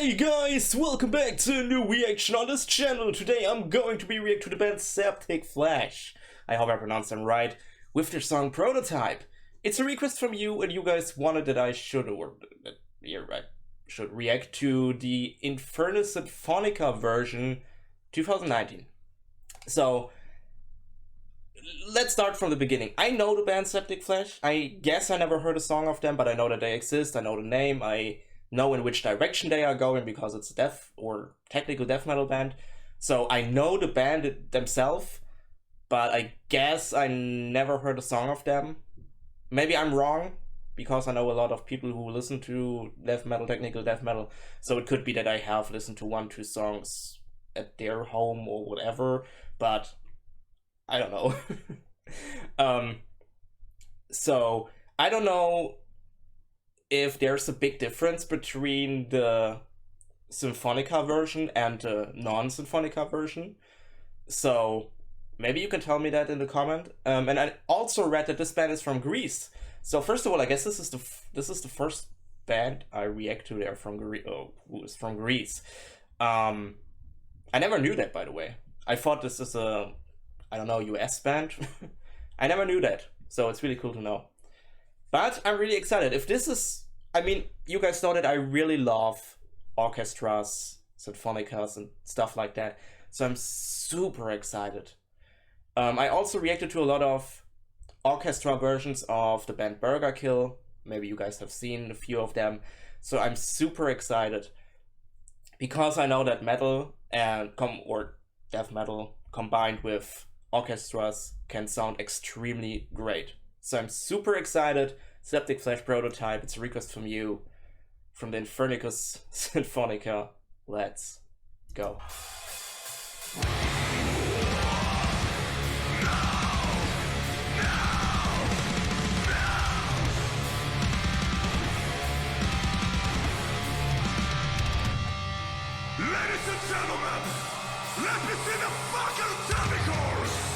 Hey guys, welcome back to a new reaction on this channel. Today I'm going to be reacting to the band Septicflesh, I hope I pronounced them right, with their song Prototype. It's a request from you and you guys wanted that I should, react to the Infernus Sinfonica version 2019. So, let's start from the beginning. I know the band Septicflesh. I guess I never heard a song of them, but I know that they exist, I know the name, I know in which direction they are going because it's a death or technical death metal band. So I know the band themselves, but I guess I never heard a song of them. Maybe I'm wrong, because I know a lot of people who listen to death metal, technical death metal, so it could be that I have listened to 1-2 songs at their home or whatever, but I don't know. So I don't know if there's a big difference between the Sinfonica version and the non-Sinfonica version. So maybe you can tell me that in the comment. And I also read that this band is from Greece. So first of all, I guess this is the first band I react to. They're from Greece. Who is from Greece? I never knew that, by the way. I thought this is a, I don't know, US band. I never knew that, so it's really cool to know. But I'm really excited. If this is, I mean, you guys know that I really love orchestras, sinfonicas, and stuff like that. So I'm super excited. I also reacted to a lot of orchestra versions of the band Burger Kill. Maybe you guys have seen a few of them. So I'm super excited because I know that metal or death metal combined with orchestras can sound extremely great. So I'm super excited. Septicflesh Prototype, it's a request from you, from the Infernus Sinfonica. Let's go. Ladies and gentlemen, let me see the fucking tentacles!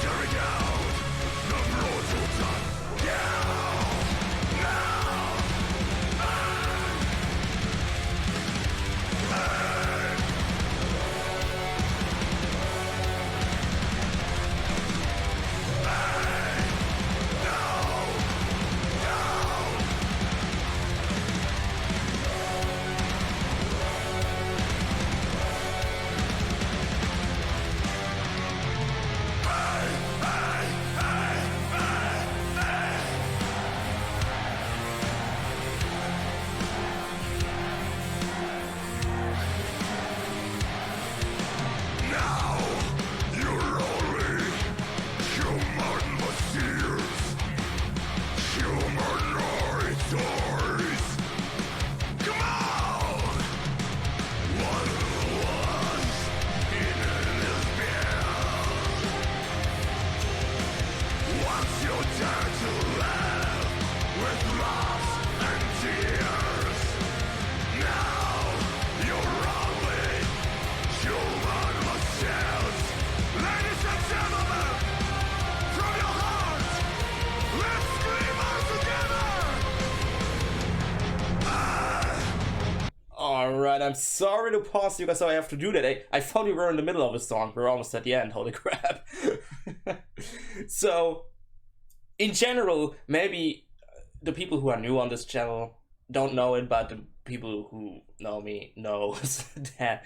Here we go! and tears. Now you're only human machines. Ladies and gentlemen, from your heart, let's scream out together. Alright, I'm sorry to pause you guys, so I have to do that. I thought we were in the middle of a song. We're almost at the end, holy crap. So, in general, maybe the people who are new on this channel don't know it, but the people who know me knows that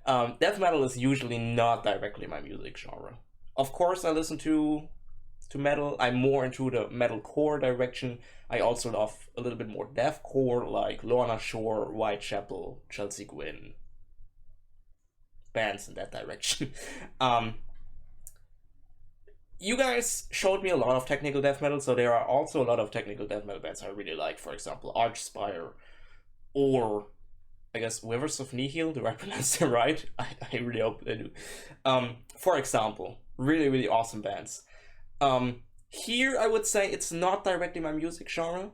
death metal is usually not directly my music genre. Of course, I listen to metal. I'm more into the metalcore direction. I also love a little bit more deathcore, like Lorna Shore, Whitechapel, Chelsea Gwynn, bands in that direction. You guys showed me a lot of technical death metal, so there are also a lot of technical death metal bands I really like. For example, Archspire, or I guess Rivers of Nihil. Do I pronounce it right? I really hope I do. For example, really, really awesome bands. Here I would say it's not directly my music genre,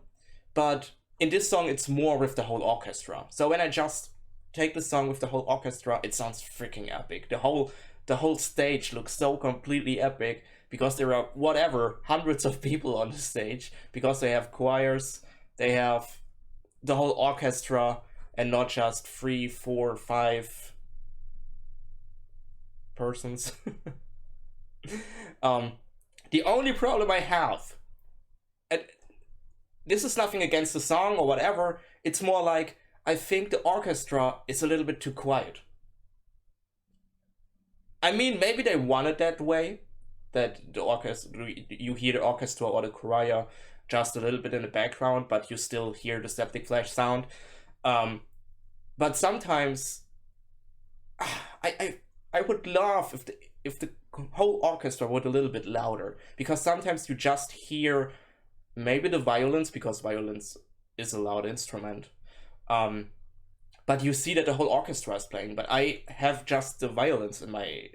but in this song it's more with the whole orchestra. So when I just take the song with the whole orchestra, it sounds freaking epic. The whole stage looks so completely epic because there are whatever hundreds of people on the stage, because they have choirs, they have the whole orchestra, and not just 3, 4, 5 persons. The only problem I have, and this is nothing against the song or whatever, it's more like I think the orchestra is a little bit too quiet. I mean, maybe they want it that way, that the orchestra, you hear the orchestra or the choir just a little bit in the background, but you still hear the Septicflesh sound. But sometimes I would love if the whole orchestra were a little bit louder, because sometimes you just hear maybe the violins, because violins is a loud instrument, but you see that the whole orchestra is playing, but I have just the violins in my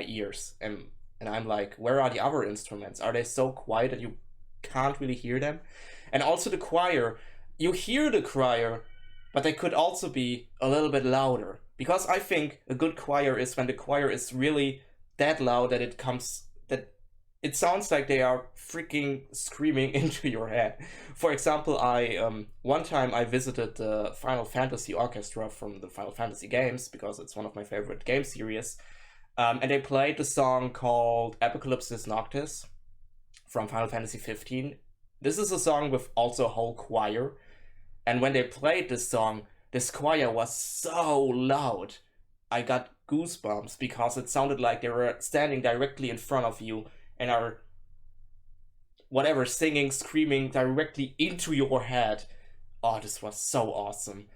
ears, and I'm like, where are the other instruments? Are they so quiet that you can't really hear them? And also the choir, you hear the choir, but they could also be a little bit louder, because I think a good choir is when the choir is really that loud that it sounds like they are freaking screaming into your head. For example, one time I visited the Final Fantasy Orchestra from the Final Fantasy games, because it's one of my favorite game series, and they played the song called Apocalypsis Noctis from Final Fantasy 15. This is a song with also a whole choir, and when they played this song, this choir was so loud. I got goosebumps, because it sounded like they were standing directly in front of you and are whatever, singing, screaming directly into your head. Oh, this was so awesome.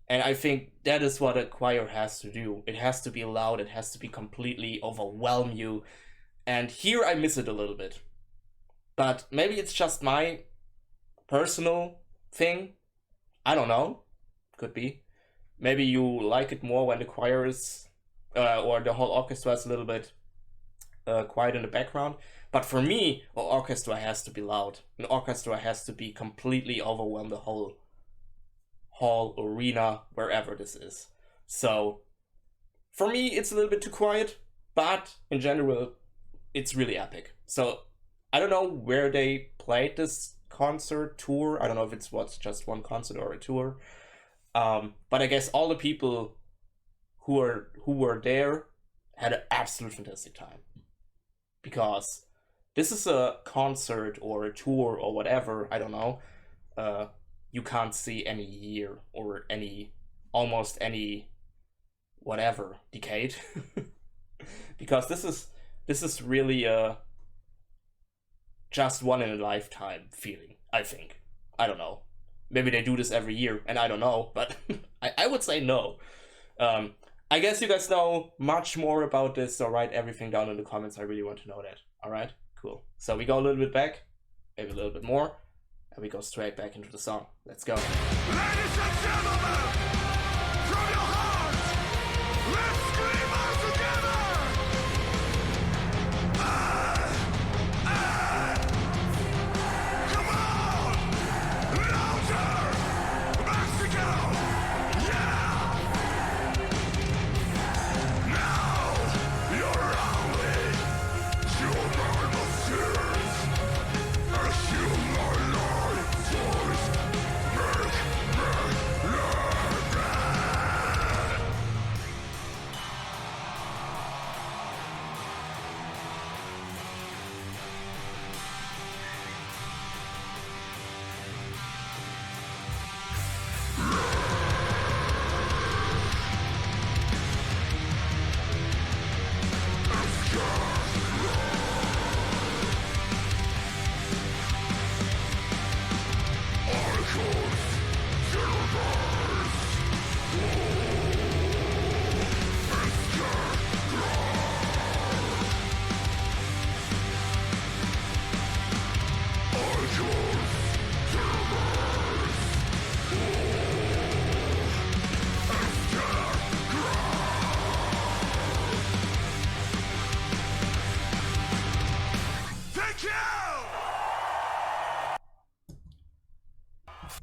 And I think that is what a choir has to do. It has to be loud, it has to be completely overwhelm you. And here I miss it a little bit. But maybe it's just my personal thing. I don't know. Could be. Maybe you like it more when the choir is, or the whole orchestra is a little bit quiet in the background. But for me, an orchestra has to be loud. An orchestra has to be completely overwhelm the whole hall, arena, wherever this is. So, for me, it's a little bit too quiet, but in general, it's really epic. So, I don't know where they played this concert tour. I don't know if it's just one concert or a tour. But I guess all the people who were there had an absolute fantastic time, because this is a concert or a tour or whatever, I don't know, you can't see any year or almost any whatever decade, because this is really a just one in a lifetime feeling, I think. I don't know. Maybe they do this every year, and I don't know, but I would say no. I guess you guys know much more about this, so write everything down in the comments. I really want to know that. Alright? Cool. So we go a little bit back, maybe a little bit more, and we go straight back into the song. Let's go. Ladies and gentlemen, from your heart, let's scream out together! Come on!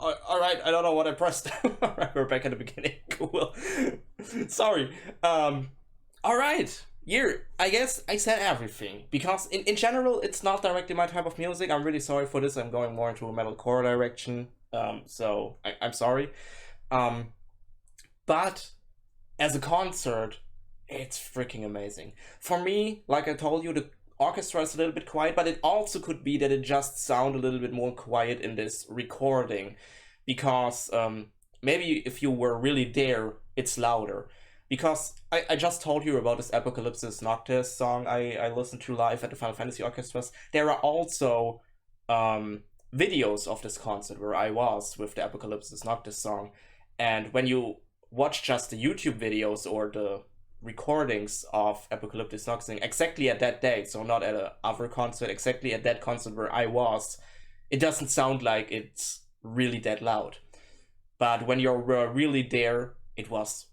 Alright, I don't know what I pressed. Alright, we're back at the beginning. Cool. Sorry. Alright. I guess I said everything. Because in general, it's not directly my type of music. I'm really sorry for this. I'm going more into a metalcore direction. So I'm sorry. But as a concert, it's freaking amazing. For me, like I told you, the orchestra is a little bit quiet, but it also could be that it just sound a little bit more quiet in this recording, because maybe if you were really there, it's louder. Because I just told you about this Apocalypsis Noctis song I listened to live at the Final Fantasy Orchestras. There are also videos of this concert where I was with the Apocalypsis Noctis song, and when you watch just the YouTube videos or the recordings of Apocalyptic Noxing exactly at that day, so not at a other concert, exactly at that concert where I was, it doesn't sound like it's really that loud. But when you're really there, it was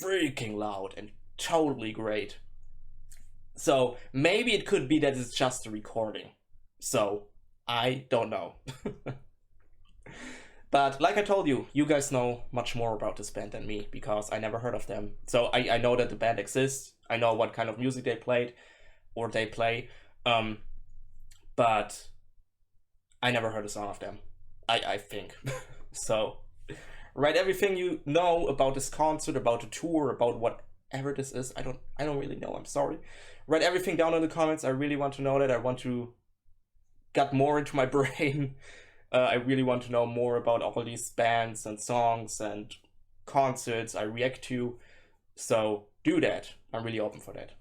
freaking loud and totally great. So maybe it could be that it's just a recording. So I don't know. But like I told you, you guys know much more about this band than me, because I never heard of them. So I know that the band exists. I know what kind of music they played, or they play. But I never heard a song of them, I think. So write everything you know about this concert, about the tour, about whatever this is. I don't really know, I'm sorry. Write everything down in the comments. I really want to know that. I want to get more into my brain. I really want to know more about all these bands and songs and concerts I react to. So do that. I'm really open for that.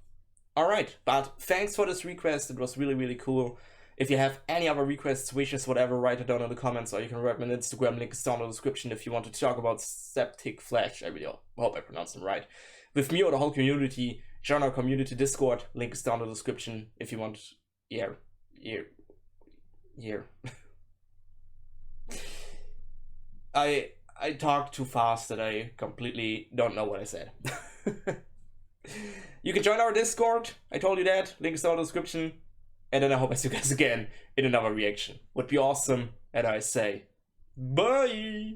Alright, but thanks for this request. It was really, really cool. If you have any other requests, wishes, whatever, write it down in the comments, or you can write me an Instagram, link is down in the description if you want to talk about Septicflesh. I really hope I pronounced them right. With me or the whole community, join our community Discord, link is down in the description if you want. Yeah. I talked too fast that I completely don't know what I said. You can join our Discord, I told you that, link is down in the description. And then I hope I see you guys again in another reaction. Would be awesome, and I say, bye!